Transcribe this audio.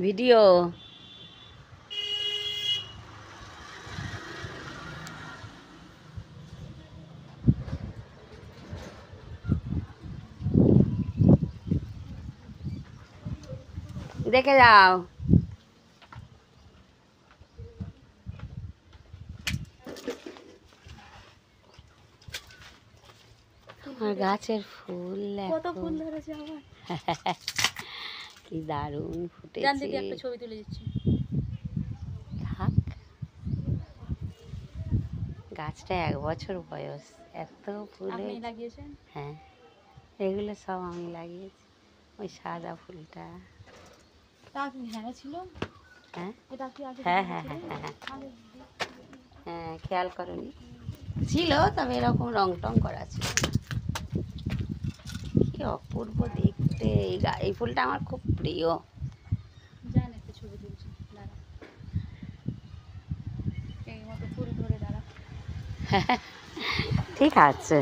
Video. দেখে যাও। আমার গাছের ফুল কত ফুল ধরেছে আমার। কি দারুণ ফুটেছে। জান দিদি একটা ছবি তুলে দিচ্ছি। থাক, গাছটা 1 বছর বয়স, এত ফুল আপনি হয়েছে। লাগিয়েছেন? হ্যাঁ, এগুলো সব আমি লাগিয়েছি। ওই সাদা ফুলটা। তা কি হ্যাঁ ছিল? হ্যাঁ এটা কি আগে হ্যাঁ থেকে হ্যাঁ ছিল? হ্যাঁ হ্যাঁ আগে হ্যাঁ, খেয়াল করনি ছিল, তবে এরকম রং টং করা ছিল না। কি অপূর্ব দেখতে। এই ফুলটা আমার খুব প্রিয়। জান একটা ছবি তুলছি, দাঁড়া। এই মতো ফুল ধরে দাঁড়া। ঠিক আছে।